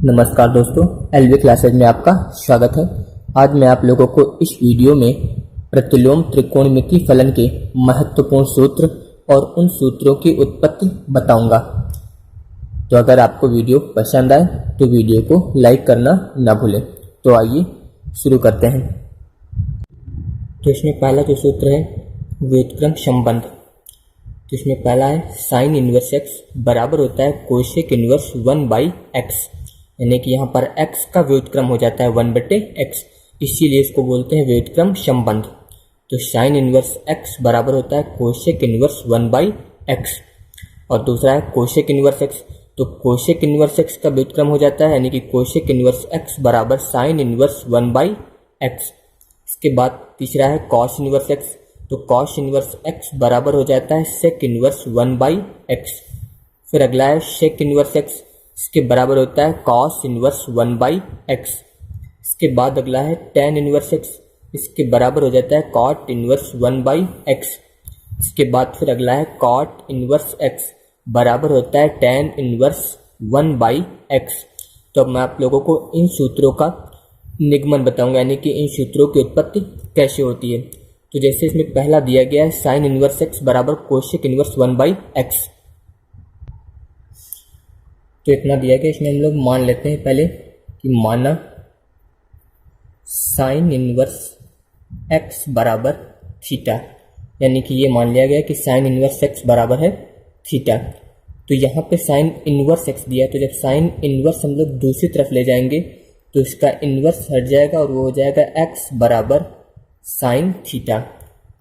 नमस्कार दोस्तों, LV classes में आपका स्वागत है। आज मैं आप लोगों को इस वीडियो में प्रतिलोम त्रिकोणमिति फलन के महत्वपूर्ण सूत्र और उन सूत्रों की उत्पत्ति बताऊंगा। तो अगर आपको वीडियो पसंद आए तो वीडियो को लाइक करना ना भूलें। तो आइए शुरू करते हैं। तो इसमें पहला जो सूत्र है व्युत्क्रम संबंध। तो इसमें पहला है साइन इनवर्स एक्स बराबर होता है कोसेक इनवर्स 1/x, यानी कि यहाँ पर x का व्युत्क्रम हो जाता है 1/x, इसीलिए इसको बोलते हैं व्युत्क्रम संबंध। तो साइन इनवर्स x बराबर होता है कोसेक इनवर्स 1/x। और दूसरा है कोसेक इनवर्स x, तो कोसेक इनवर्स x का व्युत्क्रम हो जाता है यानी कि कोसेक इनवर्स x बराबर साइन इनवर्स 1/x। इसके बाद तीसरा है कॉस इनवर्स x, तो कॉस इनवर्स x बराबर हो जाता है सेक इनवर्स 1/x। फिर अगला है सेक इनवर्स x, इसके बराबर होता है कॉस इनवर्स 1/x। इसके बाद अगला है टेन इनवर्स x, इसके बराबर हो जाता है कॉट इनवर्स 1/x। इसके बाद फिर अगला है कॉट इनवर्स x बराबर होता है टेन इनवर्स 1/x। तो अब मैं आप लोगों को इन सूत्रों का निगमन बताऊंगा, यानी कि इन सूत्रों की उत्पत्ति कैसे होती है। तो जैसे इसमें पहला दिया गया है साइन इनवर्स x बराबर कोसेक इनवर्स 1/x, तो इतना दिया गया। इसमें हम लोग मान लेते हैं पहले कि माना साइन इनवर्स x बराबर थीटा, यानी कि ये मान लिया गया कि साइन इनवर्स x बराबर है थीटा। तो यहाँ पे साइन इनवर्स x दिया, तो जब साइन इनवर्स हम लोग दूसरी तरफ ले जाएंगे तो इसका इनवर्स हट जाएगा और वो हो जाएगा x बराबर साइन थीटा।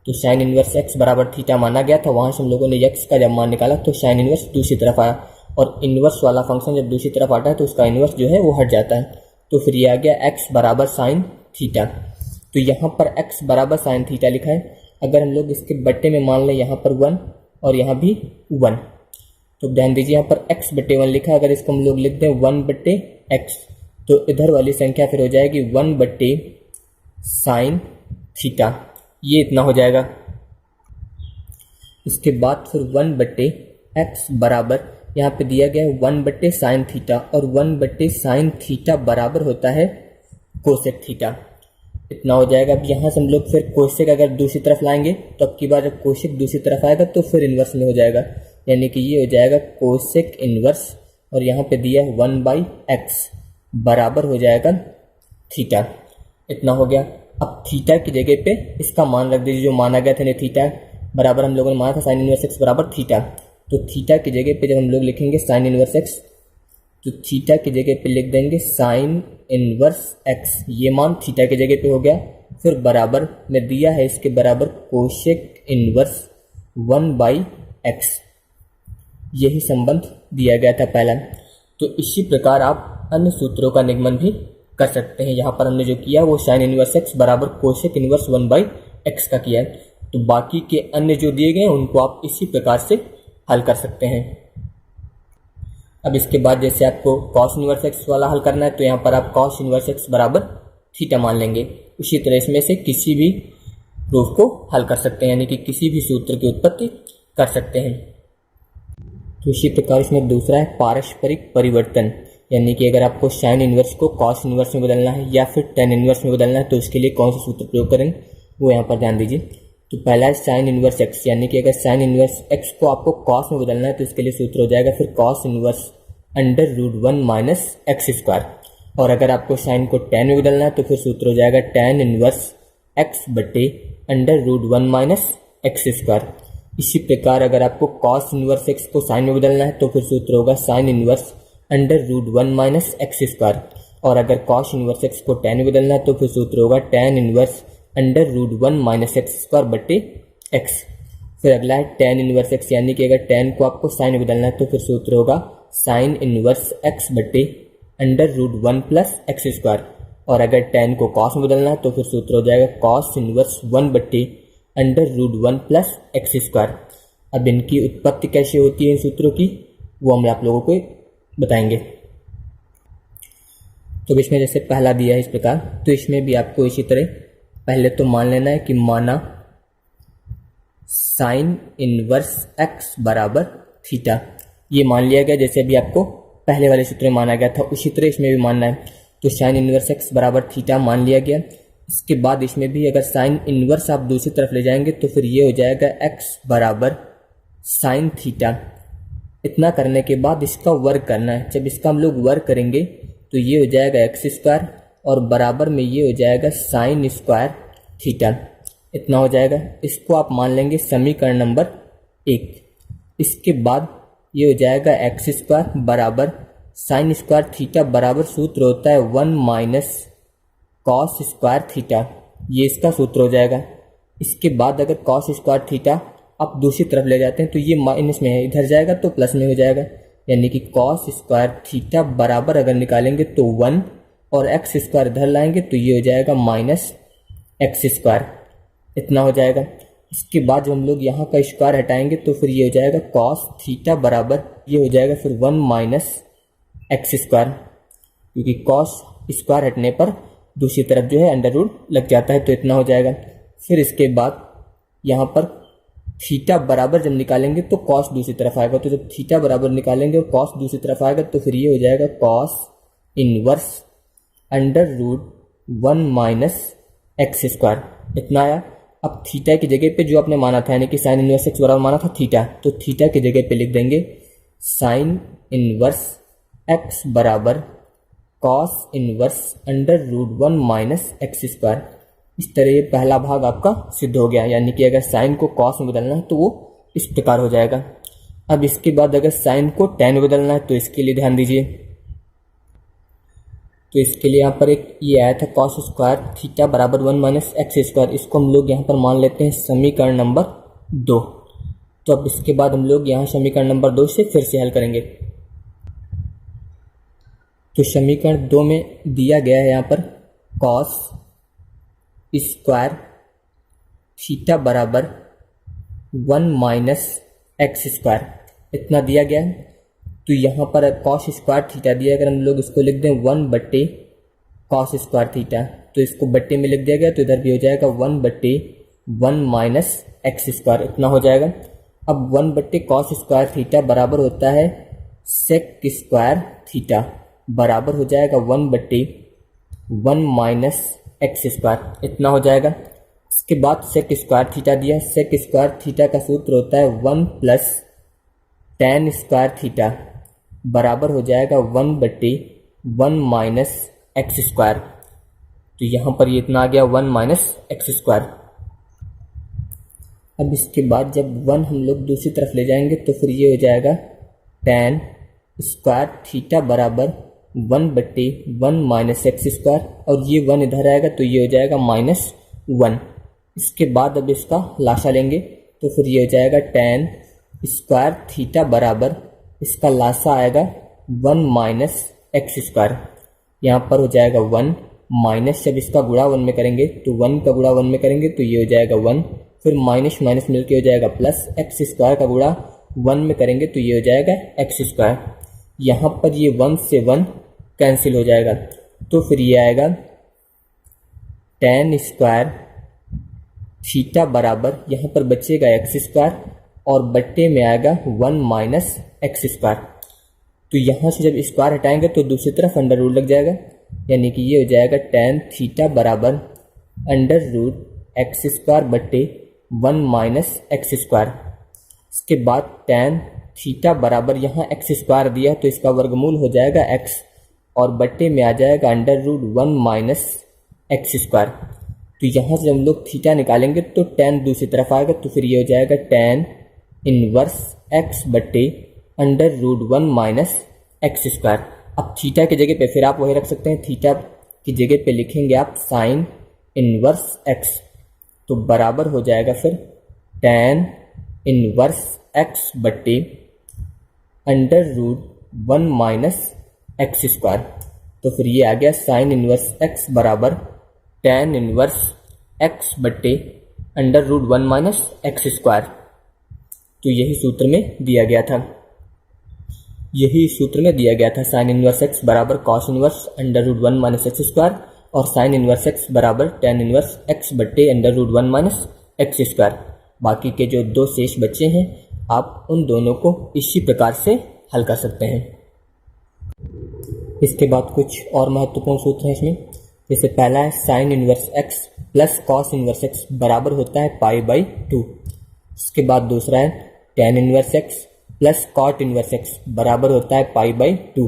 तो साइन इनवर्स x बराबर थीटा माना गया था, वहाँ से हम लोगों ने x का जब मान निकाला तो साइन इनवर्स दूसरी तरफ आया, और इनवर्स वाला फंक्शन जब दूसरी तरफ आता है तो उसका इनवर्स जो है वो हट जाता है। तो फिर ये आ गया x बराबर साइन थीटा। तो यहाँ पर x बराबर साइन थीटा लिखा है। अगर हम लोग इसके बट्टे में मान लें यहाँ पर 1 और यहाँ भी 1, तो ध्यान दीजिए यहाँ पर x/1 लिखा है। अगर इसको हम लोग लिख दें 1/x, तो इधर वाली संख्या फिर हो जाएगी 1/साइन थीटा, ये इतना हो जाएगा। इसके बाद फिर 1/x बराबर यहाँ पे दिया गया है 1/साइन थीटा, और 1/साइन थीटा बराबर होता है कोसेक थीटा, इतना हो जाएगा। अब यहाँ से हम लोग फिर कोसेक अगर दूसरी तरफ लाएंगे तो अब की बार जब कोसेक दूसरी तरफ आएगा तो फिर इन्वर्स में हो जाएगा, यानी कि ये हो जाएगा कोसेक इन्वर्स, और यहाँ पे दिया है 1/x बराबर हो जाएगा थीटा, इतना हो गया। अब थीटा की जगह पे इसका मान रख दीजिए जो माना गया था, थीटा बराबर हम लोगों ने माना था साइन इनवर्स x बराबर थीटा। तो थीटा की जगह पे जब हम लोग लिखेंगे साइन इनवर्स x, तो थीटा की जगह पे लिख देंगे साइन इनवर्स x, ये मान थीटा की जगह पे हो गया। फिर बराबर में दिया है इसके बराबर कोसेक इनवर्स 1/x, यही संबंध दिया गया था पहला। तो इसी प्रकार आप अन्य सूत्रों का निगमन भी कर सकते हैं। यहाँ पर हमने जो किया वो साइन इनवर्स x बराबर कोसेक इनवर्स 1/x का किया है। तो बाकी के अन्य जो दिए गए उनको आप इसी प्रकार से हल कर सकते हैं। अब इसके बाद जैसे आपको कॉस इनवर्स x वाला हल करना है, तो यहाँ पर आप कॉस इनवर्स x बराबर थीटा मान लेंगे। उसी तरह इसमें से किसी भी प्रूफ को हल कर सकते हैं, यानी कि किसी भी सूत्र की उत्पत्ति कर सकते हैं। तो इसी प्रकार इसमें दूसरा है पारस्परिक परिवर्तन, यानी कि अगर आपको साइन इनवर्स को कॉस इनवर्स में बदलना है या फिर टेन इनवर्स में बदलना है तो उसके लिए कौन सा सूत्र प्रयोग करेंगे वो यहाँ पर ध्यान दीजिए। तो पहला है साइन इनवर्स x, यानी कि अगर साइन इनवर्स x को आपको कॉस में बदलना है तो इसके लिए सूत्र हो जाएगा फिर कॉस इनवर्स √1 - x²। और अगर आपको साइन को टेन में बदलना है तो फिर सूत्र हो जाएगा टेन इनवर्स x/√1 - x²। इसी प्रकार अगर आपको कॉस इनवर्स x को साइन में बदलना है तो फिर सूत्र होगा साइन इनवर्स √1 - x²। और अगर कॉस इनवर्स x को टेन में बदलना है तो फिर सूत्र होगा टेन इनवर्स √1 - x²/x। फिर अगला है टेन इनवर्स x, यानी कि अगर टेन को आपको साइन में बदलना है तो फिर सूत्र होगा साइन इनवर्स x/√1 + x²। और अगर टेन को कॉस में बदलना है तो फिर सूत्र हो जाएगा कॉस इनवर्स 1/√1 + x²। अब इनकी उत्पत्ति कैसे होती है इन सूत्रों की, वो हम आप लोगों को बताएंगे। तो इसमें जैसे पहला दिया है इस प्रकार, तो इसमें भी आपको इसी तरह पहले तो मान लेना है कि माना साइन इनवर्स x बराबर थीटा, ये मान लिया गया जैसे अभी आपको पहले वाले सूत्र में माना गया था उसी तरह इसमें भी मानना है। तो साइन इनवर्स एक्स बराबर थीटा मान लिया गया। इसके बाद इसमें भी अगर साइन इनवर्स आप दूसरी तरफ ले जाएंगे तो फिर ये हो जाएगा एक्स बराबर साइन थीटा। इतना करने के बाद इसका वर्ग करना है। जब इसका हम लोग वर्ग करेंगे तो ये हो जाएगा एक्स स्क्वायर और बराबर में ये हो जाएगा साइन स्क्वायर थीटा। इतना हो जाएगा। इसको आप मान लेंगे समीकरण नंबर 1। इसके बाद ये हो जाएगा एक्स स्क्वायर बराबर साइन स्क्वायर थीटा बराबर सूत्र होता है 1 माइनस कॉस स्क्वायर थीटा। ये इसका सूत्र हो जाएगा। इसके बाद अगर कॉस स्क्वायर थीटा आप दूसरी तरफ ले जाते हैं तो ये माइनस में है, इधर जाएगा तो प्लस में हो जाएगा, यानी कि कॉस स्क्वायर थीटा बराबर अगर निकालेंगे तो 1 और एक्स स्क्वायर इधर लाएंगे तो ये हो जाएगा माइनस एक्स स्क्वायर। इतना हो जाएगा। इसके बाद जो हम लोग यहाँ का स्क्वायर हटाएंगे तो फिर ये हो जाएगा कॉस थीटा बराबर ये हो जाएगा फिर 1 माइनस एक्स स्क्वायर, क्योंकि कॉस स्क्वायर हटने पर दूसरी तरफ जो है अंडर रूट लग जाता है। तो इतना हो जाएगा। फिर इसके बाद यहाँ पर थीटा बराबर जब निकालेंगे तो कॉस दूसरी तरफ आएगा। तो जब थीटा बराबर निकालेंगे और कॉस दूसरी तरफ आएगा तो फिर ये हो जाएगा cos inverse under root 1 minus x square. इतना आया। अब थीटा की जगह पे जो आपने माना था यानी कि साइन इनवर्स एक्स बराबर माना था थीटा, तो थीटा की जगह पे लिख देंगे साइन इनवर्स एक्स बराबर cos inverse under root 1 minus x square. इस तरह ये पहला भाग आपका सिद्ध हो गया, यानी कि अगर साइन को कॉस में बदलना है तो वो इस प्रकार हो जाएगा। अब इसके बाद अगर साइन को टेन में बदलना है तो इसके लिए ध्यान दीजिए। तो इसके लिए यहाँ पर एक ये आया था कॉस स्क्वायर थीटा बराबर 1 माइनस एक्स स्क्वायर। इसको हम लोग यहाँ पर मान लेते हैं समीकरण नंबर 2। तो अब इसके बाद हम लोग यहाँ समीकरण नंबर 2 से फिर से हल करेंगे। तो समीकरण 2 में दिया गया है यहाँ पर कॉस स्क्वायर थीटा बराबर 1 माइनस एक्स स्क्वायर, इतना दिया गया है। तो यहाँ पर कॉस स्क्वायर थीटा दिया, अगर हम लोग इसको लिख दें 1 बट्टे कॉस स्क्वायर थीटा तो इसको बट्टे में लिख दिया गया, तो इधर भी हो जाएगा 1 बट्टे 1 माइनस एक्स स्क्वायर। इतना हो जाएगा। अब 1 बट्टे कॉस स्क्वायर थीटा बराबर होता है सेक स्क्वायर थीटा, बराबर हो जाएगा 1 बट्टे 1 माइनस एक्स स्क्वायर। इतना हो जाएगा। इसके बाद सेक स्क्वायर थीटा दिया। सेक स्क्वायर थीटा का सूत्र होता है 1 प्लस टेन स्क्वायर थीटा बराबर हो जाएगा 1 बट्टे 1 माइनस एक्स स्क्वायर। तो यहाँ पर ये इतना आ गया 1 माइनस एक्स स्क्वायर। अब इसके बाद जब 1 हम लोग दूसरी तरफ ले जाएंगे तो फिर ये हो जाएगा टेन स्क्वायर थीटा बराबर 1 बट्टे 1 माइनस एक्स स्क्वायर, और ये 1 इधर आएगा तो ये हो जाएगा -1। इसके बाद अब इसका लासा लेंगे तो फिर ये हो जाएगा टेन स्क्वायर थीटा बराबर इसका लासा आएगा 1 माइनस एक्स स्क्वायर। यहाँ पर हो जाएगा 1 माइनस, जब इसका गुणा 1 में करेंगे तो 1 का गुणा 1 में करेंगे तो ये हो जाएगा 1, फिर माइनस माइनस मिलके हो जाएगा प्लस, एक्स स्क्वायर का गुणा 1 में करेंगे तो ये हो जाएगा एक्स स्क्वायर। यहाँ पर ये 1 से 1 कैंसिल हो जाएगा तो फिर ये आएगा टेन स्क्वायर थीटा बराबर यहाँ पर बचेगा एक्स स्क्वायर और बट्टे में आएगा 1 माइनस एक्स स्क्वायर। तो यहाँ से जब स्क्वायर हटाएंगे तो दूसरी तरफ अंडर रूट लग जाएगा, यानी कि ये हो जाएगा टेन थीटा बराबर अंडर रूट एक्स स्क्वायर बट्टे 1 माइनस एक्स स्क्वायर। इसके बाद टेन थीटा बराबर यहाँ एक्स स्क्वायर दिया तो इसका वर्गमूल हो जाएगा एक्स और बट्टे में आ जाएगा under root 1 minus x square. तो यहाँ से हम लोग थीटा निकालेंगे तो टेन दूसरी तरफ आएगा तो फिर ये हो जाएगा टेन इनवर्स एक्स बट्टे under root 1 minus x square. अब थीटा की जगह पे फिर आप वही रख सकते हैं, थीटा की जगह पे लिखेंगे आप साइन इनवर्स एक्स, तो बराबर हो जाएगा फिर टेन इनवर्स एक्स बट्टे under root 1 minus x square. तो फिर ये आ गया साइन इनवर्स एक्स बराबर टेन इनवर्स एक्स बट्टे under root 1 minus x square. तो यही सूत्र में दिया गया था साइन इनवर्स एक्स बराबर cos inverse under root 1 minus x square और साइन इनवर्स एक्स बराबर टेन इनवर्स एक्स बट्टे under root 1 minus x square. बाकी के जो 2 शेष बच्चे हैं आप उन दोनों को इसी प्रकार से हल कर सकते हैं। इसके बाद कुछ और महत्वपूर्ण सूत्र हैं इसमें। जैसे पहला है sine inverse x plus cos inverse x बराबर होता है π/2। इसके बाद दूसरा है tan inverse x plus cot inverse x बराबर होता है π/2।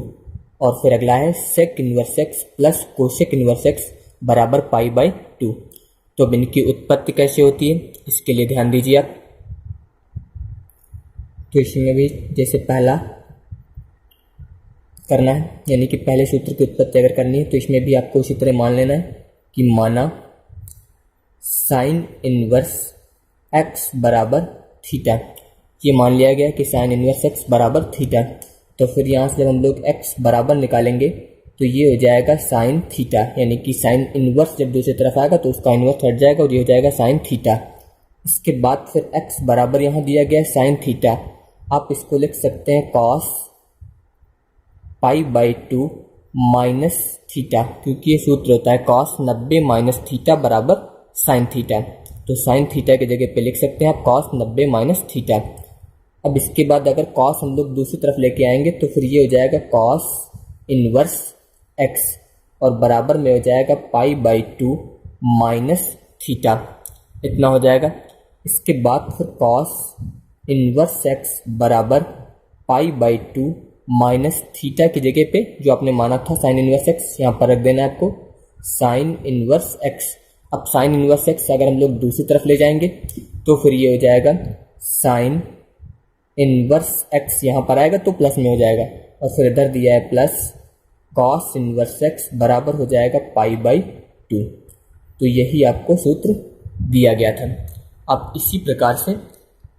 और फिर अगला है sec inverse x plus cosec inverse x बराबर π/2। तो अब इनकी उत्पत्ति कैसे होती है इसके लिए ध्यान दीजिए आप। तो इसमें भी जैसे पहला करना है, यानी कि पहले सूत्र की उत्पत्ति अगर करनी है तो इसमें भी आपको उसी तरह मान लेना है कि माना साइन इनवर्स एक्स बराबर थीटा। ये मान लिया गया कि साइन इनवर्स एक्स बराबर थीटा। तो फिर यहाँ से जब हम लोग एक्स बराबर निकालेंगे तो ये हो जाएगा साइन थीटा, यानी कि साइन इनवर्स जब दूसरी तरफ आएगा तो उसका इनवर्स हट जाएगा और ये हो जाएगा साइन थीटा। इसके बाद फिर एक्स बराबर यहाँ दिया गया है साइन थीटा। आप इसको लिख सकते हैं कॉस π/2 माइनस थीटा, क्योंकि ये सूत्र होता है कॉस 90 माइनस थीटा बराबर साइन थीटा। तो साइन थीटा की जगह पे लिख सकते हैं आप कॉस 90 माइनस थीटा। अब इसके बाद अगर कॉस हम लोग दूसरी तरफ लेके आएंगे तो फिर ये हो जाएगा कॉस इनवर्स एक्स और बराबर में हो जाएगा π/2 माइनस थीटा, इतना हो जाएगा। इसके बाद फिर कॉस इनवर्स एक्स बराबर π/2 माइनस थीटा की जगह पे जो आपने माना था साइन इनवर्स एक्स यहाँ पर रख देना है आपको साइन इनवर्स एक्स। अब साइन इनवर्स एक्स अगर हम लोग दूसरी तरफ ले जाएंगे तो फिर ये हो जाएगा साइन इनवर्स एक्स, यहाँ पर आएगा तो प्लस में हो जाएगा और फिर इधर दिया है प्लस कॉस इनवर्स एक्स बराबर हो जाएगा π/2। तो यही आपको सूत्र दिया गया था। आप इसी प्रकार से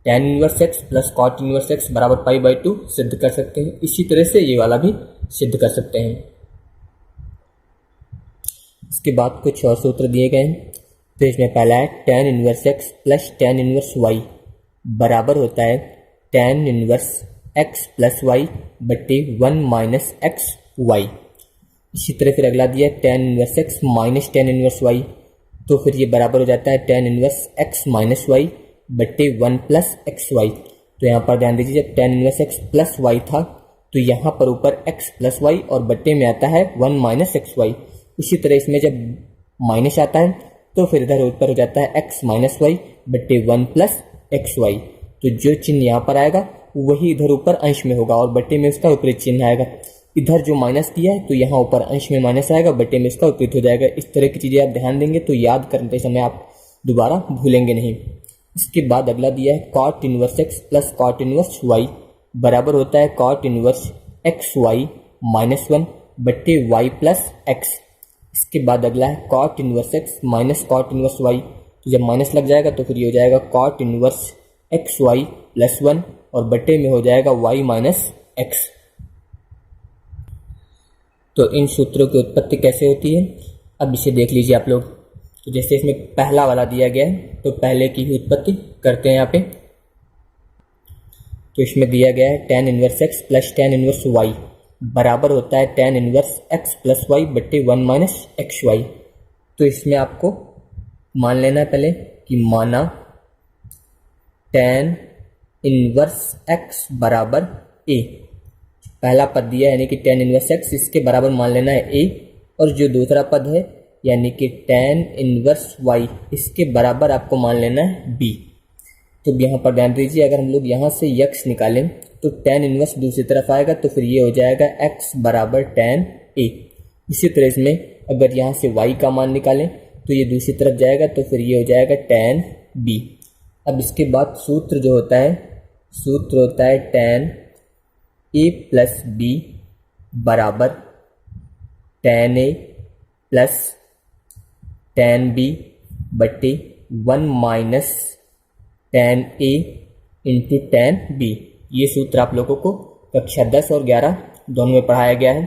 tan inverse x plus cot inverse x बराबर π/2 सिद्ध कर सकते हैं। इसी तरह से ये वाला भी सिद्ध कर सकते हैं। इसके बाद कुछ और सूत्र दिए गए हैं। तो इसमें पहला है tan inverse x plus tan inverse Y बराबर होता है tan inverse x plus y बटे 1 माइनस एक्स वाई। इसी तरह फिर अगला दिया है tan inverse x minus tan inverse Y, तो फिर ये बराबर हो जाता है tan inverse x minus y बटे 1 प्लस एक्स वाई। तो यहाँ पर ध्यान दीजिए जब tan inverse x plus y था तो यहाँ पर ऊपर एक्स प्लस वाई और बटे में आता है 1 माइनस एक्स वाई। उसी तरह इसमें जब माइनस आता है तो फिर इधर ऊपर हो जाता है एक्स माइनस वाई बटे 1 प्लस एक्स वाई। तो जो चिन्ह यहाँ पर आएगा वही इधर ऊपर अंश में होगा और बटे में उसका विपरीत चिन्ह आएगा। इधर जो माइनस दिया है तो यहाँ ऊपर अंश में माइनस आएगा, बटे में इसका विपरीत हो जाएगा। इस तरह की चीज़ें आप ध्यान देंगे तो याद करते समय आप दोबारा भूलेंगे नहीं। इसके बाद अगला दिया है cot inverse x plus cot inverse Y बराबर होता है cot inverse x Y minus 1 बटे वाई प्लस एक्स। इसके बाद अगला है cot inverse x minus cot inverse Y. तो जब माइनस लग जाएगा तो फिर ये हो जाएगा cot inverse x y plus 1 और बटे में हो जाएगा वाई माइनस एक्स। तो इन सूत्रों की उत्पत्ति कैसे होती है अब इसे देख लीजिए आप लोग। तो जैसे इसमें पहला वाला दिया गया है तो पहले की ही उत्पत्ति करते हैं यहाँ पे। तो इसमें दिया गया है tan inverse x plus tan inverse Y बराबर होता है tan inverse x plus y बटे 1 माइनस एक्स वाई। तो इसमें आपको मान लेना है पहले कि माना टेन इनवर्स एक्स बराबर ए, पहला पद दिया यानी कि टेन इनवर्स एक्स, इसके बराबर मान लेना है ए, और जो दूसरा पद है यानी कि टेन इनवर्स वाई इसके बराबर आपको मान लेना है बी। तो यहाँ पर ध्यान दीजिए अगर हम लोग यहाँ से यक्स निकालें तो टेन इनवर्स दूसरी तरफ आएगा तो फिर ये हो जाएगा एक्स बराबर टेन ए। इसी तरह इसमें अगर यहाँ से वाई का मान निकालें तो ये दूसरी तरफ जाएगा तो फिर ये हो जाएगा टेन बी। अब इसके बाद सूत्र जो होता है सूत्र होता है टेन ए प्लस बी बराबर टेन ए प्लस टेन बी बटे 1 माइनस टेन ए इंटू टेन बी। ये सूत्र आप लोगों को कक्षा 10 और 11 दोनों में पढ़ाया गया है।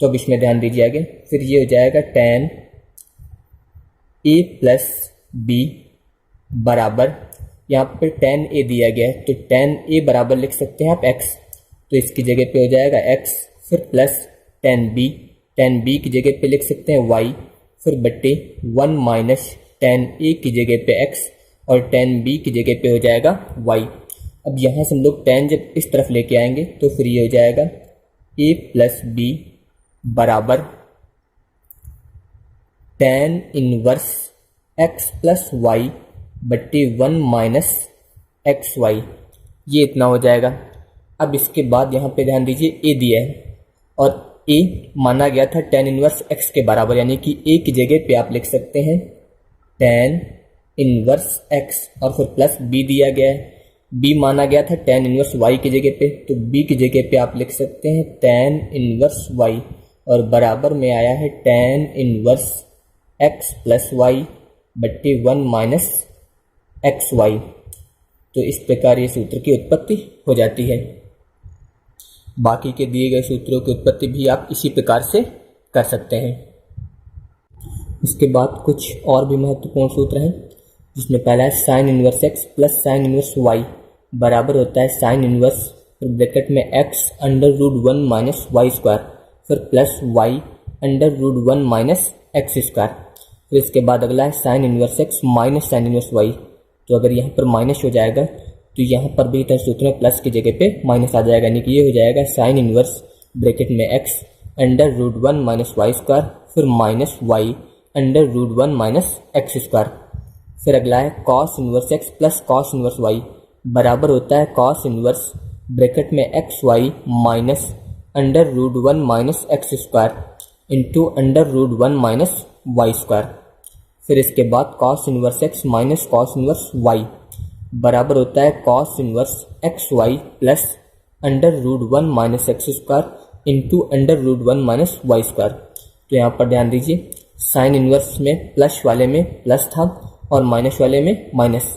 तो अब इसमें ध्यान दीजिए आगे। फिर ये हो जाएगा टेन ए प्लस बी बराबर, यहाँ पे टेन ए दिया गया है तो टेन ए बराबर लिख सकते हैं आप एक्स, तो इसकी जगह पे हो जाएगा एक्स, फिर प्लस टेन बी की जगह पे लिख सकते हैं वाई, फिर बट्टे 1 माइनस टेन ए की जगह पे एक्स और टेन बी की जगह पे हो जाएगा वाई। अब यहाँ से हम लोग टेन जब इस तरफ लेके आएंगे तो फिर ये हो जाएगा ए प्लस बी बराबर tan inverse x plus Y बट्टी 1 माइनस एक्स वाई, ये इतना हो जाएगा। अब इसके बाद यहाँ पे ध्यान दीजिए a दिया है और a माना गया था tan इनवर्स x के बराबर, यानी कि a की जगह पे आप लिख सकते हैं tan इनवर्स x और फिर प्लस b दिया गया है। b माना गया था tan इनवर्स y की जगह पे, तो b की जगह पे आप लिख सकते हैं tan इनवर्स y और बराबर में आया है tan inverse x plus Y बट्टी 1 माइनस एक्स वाई। तो इस प्रकार ये सूत्र की उत्पत्ति हो जाती है। बाकी के दिए गए सूत्रों की उत्पत्ति भी आप इसी प्रकार से कर सकते हैं। इसके बाद कुछ और भी महत्वपूर्ण सूत्र हैं, जिसमें पहला है sine inverse x plus sine inverse Y बराबर होता है साइन इनवर्स फिर ब्रैकेट में x under root 1 minus Y square फिर plus Y under root 1 minus x square. फिर इसके बाद अगला है sine inverse x minus sine inverse Y. तो अगर यहाँ पर माइनस हो जाएगा तो यहाँ पर भी इतना सूत्र में प्लस की जगह पे माइनस आ जाएगा, यानी कि ये हो जाएगा साइन इनवर्स ब्रैकेट में x under root 1 minus Y square फिर minus Y under root 1 minus x square. फिर अगला है cos inverse x plus cos inverse Y बराबर होता है कॉस इनवर्स ब्रैकेट में X Y minus under root 1 minus x square into under root 1 minus Y square. फिर इसके बाद cos inverse x minus cos inverse Y बराबर होता है cos inverse x y plus under root 1 minus x square into under root 1 minus Y square. तो यहाँ पर ध्यान दीजिए साइन इनवर्स में प्लस वाले में प्लस था और माइनस वाले में माइनस।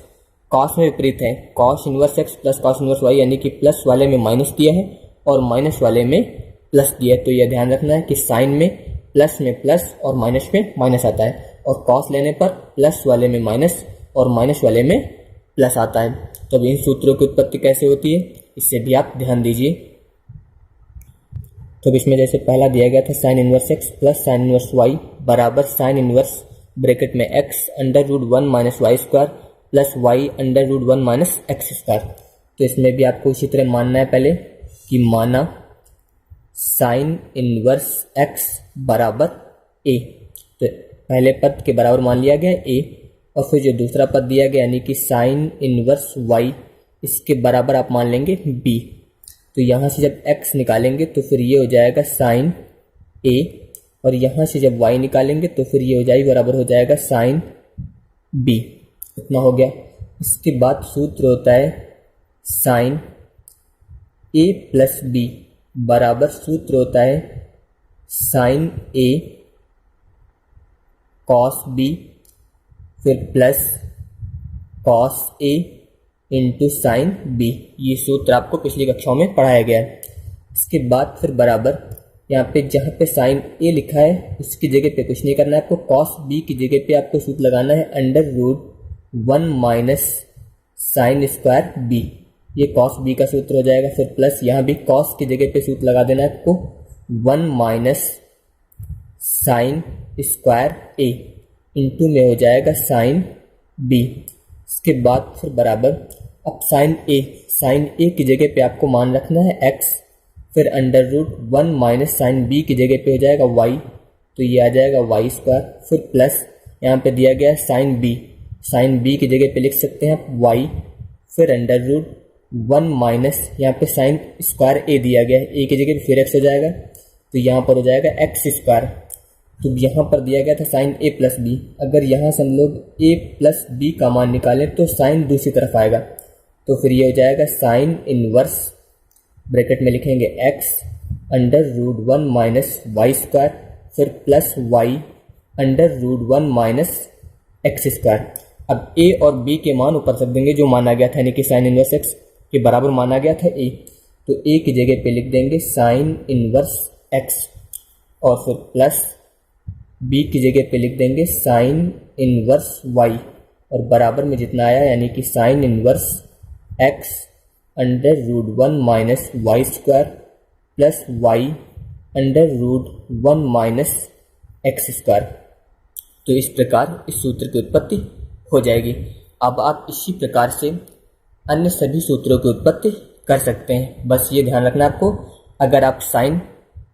कॉस में विपरीत है, cos inverse x plus cos inverse y, यानी कि प्लस वाले में माइनस दिया है और माइनस वाले में प्लस दिया है। तो यह ध्यान रखना है कि साइन में प्लस और माइनस में माइनस आता है और कॉस लेने पर प्लस वाले में माइनस और माइनस वाले में प्लस आता है। तो अब इन सूत्रों की उत्पत्ति कैसे होती है इससे भी आप ध्यान दीजिए। तो इसमें जैसे पहला दिया गया था sine inverse x plus sine inverse Y बराबर साइन इनवर्स ब्रैकेट में x under root 1 minus Y square plus Y under root 1 minus x square. तो इसमें भी आपको इसी तरह मानना है पहले कि माना साइन इनवर्स एक्स बराबर ए, तो पहले पद के बराबर मान लिया गया ए और फिर जो दूसरा पद दिया गया यानी कि साइन इनवर्स वाई इसके बराबर आप मान लेंगे बी। तो यहाँ से जब x निकालेंगे तो फिर ये हो जाएगा साइन a और यहाँ से जब y निकालेंगे तो फिर ये हो जाएगी बराबर हो जाएगा साइन b। इतना हो गया। इसके बाद सूत्र होता है साइन a प्लस b बराबर सूत्र होता है साइन a कॉस b फिर plus cos a into sine b. ये सूत्र आपको पिछली कक्षाओं में पढ़ाया गया है। इसके बाद फिर बराबर यहाँ पे जहाँ पे साइन ए लिखा है उसकी जगह पे कुछ नहीं करना है आपको, कॉस बी की जगह पे आपको सूत्र लगाना है under root 1 minus sine square b. ये कॉस बी का सूत्र हो जाएगा। फिर प्लस यहाँ भी कॉस की जगह पे सूत्र लगा देना है आपको 1 माइनस साइन स्क्वायर ए इंटू में हो जाएगा साइन बी। इसके बाद फिर बराबर अब साइन ए की जगह पे आपको मान रखना है x फिर under root 1 minus sine b की जगह पे हो जाएगा y, तो ये आ जाएगा वाई स्क्वायर। फिर प्लस यहाँ पे दिया गया है साइन बी की जगह पे लिख सकते हैं आप y फिर अंडर रूट 1 माइनस यहाँ पे साइन स्क्वायर ए दिया गया है, ए की जगह पे फिर x हो जाएगा तो यहाँ पर हो जाएगा एक्स स्क्वायर। तो यहाँ पर दिया गया था साइन ए प्लस बी, अगर यहाँ से हम लोग ए प्लस बी का मान निकालें तो साइन दूसरी तरफ आएगा, तो फिर ये हो जाएगा साइन इनवर्स ब्रैकेट में लिखेंगे X under root 1 minus Y square फिर plus Y under root 1 minus x square. अब ए और बी के मान ऊपर रख देंगे जो माना गया था, यानी कि साइन इनवर्स एक्स के बराबर माना गया था ए, तो ए की जगह पे लिख देंगे साइन इनवर्स एक्स और फिर प्लस बी की जगह पे लिख देंगे साइन इनवर्स वाई और बराबर में जितना आया यानी कि sine inverse x under root 1 minus Y square plus Y under root 1 minus x square. तो इस प्रकार इस सूत्र की उत्पत्ति हो जाएगी। अब आप इसी प्रकार से अन्य सभी सूत्रों की उत्पत्ति कर सकते हैं। बस ये ध्यान रखना आपको, अगर आप sine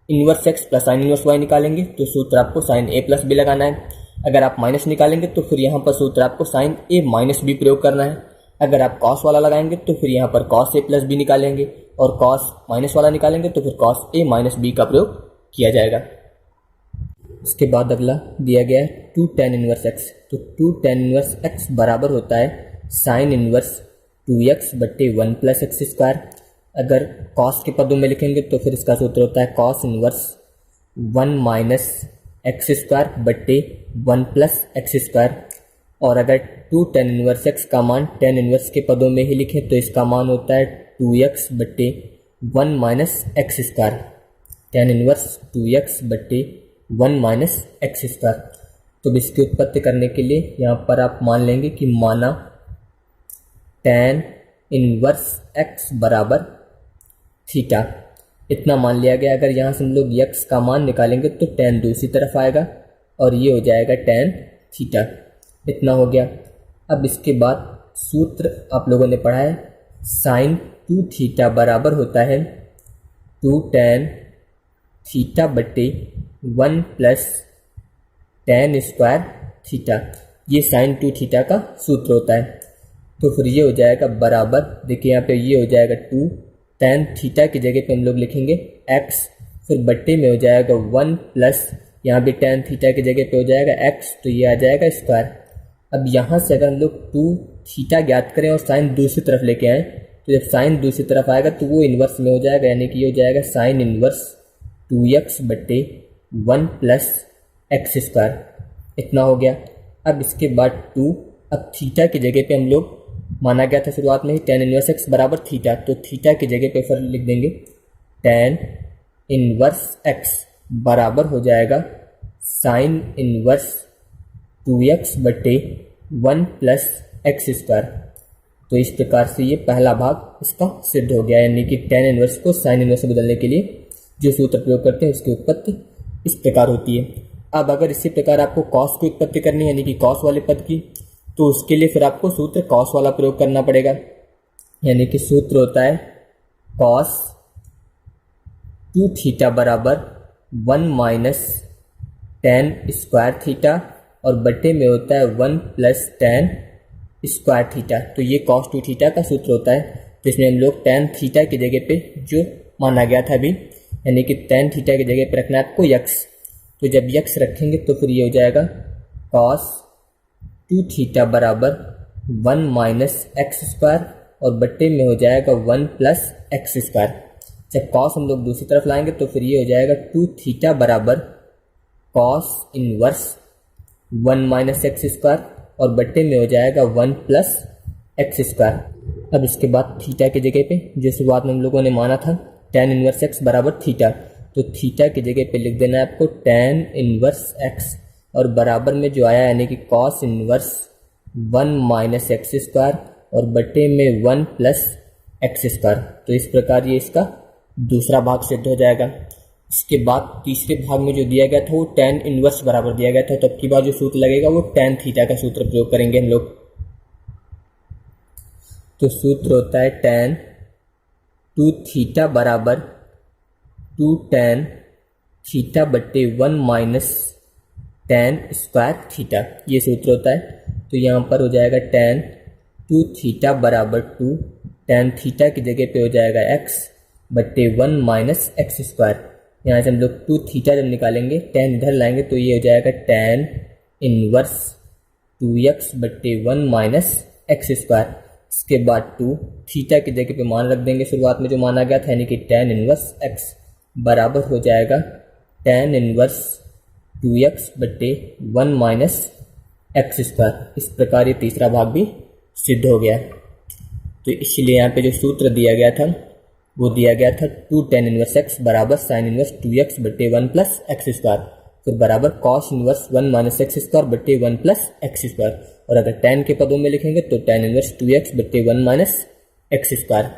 inverse x plus sine inverse y निकालेंगे तो सूत्र आपको साइन ए प्लस बी लगाना है। अगर आप माइनस निकालेंगे तो फिर यहाँ पर सूत्र आपको साइन ए माइनस बी प्रयोग करना है। अगर आप कॉस वाला लगाएंगे तो फिर यहाँ पर कॉस ए प्लस बी निकालेंगे, और कॉस माइनस वाला निकालेंगे तो फिर कॉस ए माइनस बी का प्रयोग किया जाएगा। उसके बाद अगला दिया गया है 2 tan इनवर्स एक्स। तो 2 tan इनवर्स एक्स बराबर होता है साइन इनवर्स 2x बट्टे 1 प्लस एक्स स्क्वायर। अगर कॉस के पदों में लिखेंगे तो फिर इसका सूत्र होता है cos inverse 1 minus x square बट्टे 1 प्लस एक्स स्क्वायर। और अगर 2 tan इनवर्स एक्स का मान tan इनवर्स के पदों में ही लिखें तो इसका मान होता है 2x बट्टे 1 minus x square. tan inverse 2x बट्टे 1 माइनस एक्स स्क्वायर। तो इसकी उत्पत्ति करने के लिए यहाँ पर आप मान लेंगे कि माना tan इनवर्स x बराबर थीटा, इतना मान लिया गया। अगर यहाँ से हम लोग x का मान निकालेंगे तो tan दूसरी तरफ आएगा और ये हो जाएगा tan थीटा, इतना हो गया। अब इसके बाद सूत्र आप लोगों ने पढ़ा है साइन 2 थीटा बराबर होता है 2 tan थीटा बट्टे 1 प्लस tan स्क्वायर थीटा। ये साइन 2 थीटा का सूत्र होता है। तो फिर ये हो जाएगा बराबर, देखिए यहाँ पे ये हो जाएगा 2 tan थीटा की जगह पे हम लोग लिखेंगे x, फिर बट्टे में हो जाएगा 1 प्लस यहाँ भी tan थीटा की जगह पे हो जाएगा x, तो ये आ जाएगा स्क्वायर। अब यहाँ से अगर हम लोग 2 थीटा ज्ञात करें और साइन दूसरी तरफ लेके आएँ तो जब साइन दूसरी तरफ आएगा तो वो इन्वर्स में हो जाएगा, यानी कि ये हो जाएगा साइन इन्वर्स 2x बट्टे 1 प्लस एक्स स्क्वायर, इतना हो गया। अब इसके बाद 2, अब थीटा की जगह पे हम लोग माना गया था शुरुआत में ही tan इनवर्स x बराबर थीटा, तो थीटा की जगह पे फिर लिख देंगे tan इनवर्स x बराबर हो जाएगा साइन इनवर्स 2x बट्टे 1 प्लस एक्स स्क्वायर। तो इस प्रकार से ये पहला भाग इसका सिद्ध हो गया, यानी कि tan इनवर्स को साइन इनवर्स से बदलने के लिए जो सूत्र प्रयोग करते हैं उसकी उत्पत्ति इस प्रकार होती है। अब अगर इसी प्रकार आपको कॉस की उत्पत्ति करनी है, यानी कि कॉस वाले पद की, तो उसके लिए फिर आपको सूत्र कॉस वाला प्रयोग करना पड़ेगा, यानी कि सूत्र होता है कॉस 2 थीटा बराबर 1 माइनस tan स्क्वायर थीटा और बट्टे में होता है 1 प्लस tan स्क्वायर थीटा। तो ये कॉस 2 थीटा का सूत्र होता है, जिसमें हम लोग tan थीटा की जगह पे जो माना गया था अभी, यानी कि tan थीटा की जगह पे रखना है आपको x। तो जब x रखेंगे तो फिर ये हो जाएगा cos 2 थीटा बराबर 1 माइनस एक्स स्क्वायर और बट्टे में हो जाएगा 1 प्लस एक्स स्क्वायर। जब cos हम लोग दूसरी तरफ लाएंगे तो फिर ये हो जाएगा 2 थीटा बराबर cos inverse 1 minus x square और बट्टे में हो जाएगा 1 प्लस एक्स स्क्वायर। अब इसके बाद थीटा की जगह पे जो शुरुआत में हम लोगों ने माना था tan इनवर्स x बराबर थीटा, तो थीटा की जगह पे लिख देना है आपको tan इनवर्स x और बराबर में जो आया यानी कि cos inverse 1 minus x square और बट्टे में 1 प्लस एक्स स्क्वायर। तो इस प्रकार ये इसका दूसरा भाग सिद्ध हो जाएगा। इसके बाद तीसरे भाग में जो दिया गया था वो tan इनवर्स बराबर दिया गया था, तो अब की बार जो सूत्र लगेगा वो tan थीटा का सूत्र प्रयोग करेंगे हम लोग। तो सूत्र होता है tan 2 थीटा बराबर 2 tan थीटा बट्टे 1 माइनस tan स्क्वायर थीटा, ये सूत्र होता है। तो यहाँ पर हो जाएगा tan 2 थीटा बराबर 2 tan थीटा की जगह पे हो जाएगा x बट्टे 1 माइनस एक्स स्क्वायर। यहाँ से हम लोग 2 थीटा जब निकालेंगे tan इधर लाएंगे तो ये हो जाएगा tan इनवर्स 2x बट्टे 1 माइनस एक्स स्क्वायर। इसके बाद 2 थीटा की जगह पे मान रख देंगे शुरुआत में जो माना गया था, यानी कि tan इनवर्स x बराबर हो जाएगा tan इनवर्स 2x बट्टे 1 माइनस एक्स स्क्वायर। इस प्रकार ये तीसरा भाग भी सिद्ध हो गया। तो इसलिए यहाँ पे जो सूत्र दिया गया था वो दिया गया था 2 tan इनवर्स x बराबर साइन इनवर्स 2x बट्टे 1 प्लस एक्स स्क्वायर, फिर बराबर cos inverse 1 minus x square बट्टे 1 प्लस एक्स स्क्वायर। और अगर tan के पदों में लिखेंगे तो tan इनवर्स 2x बट्टे 1 माइनस एक्स स्क्वायर।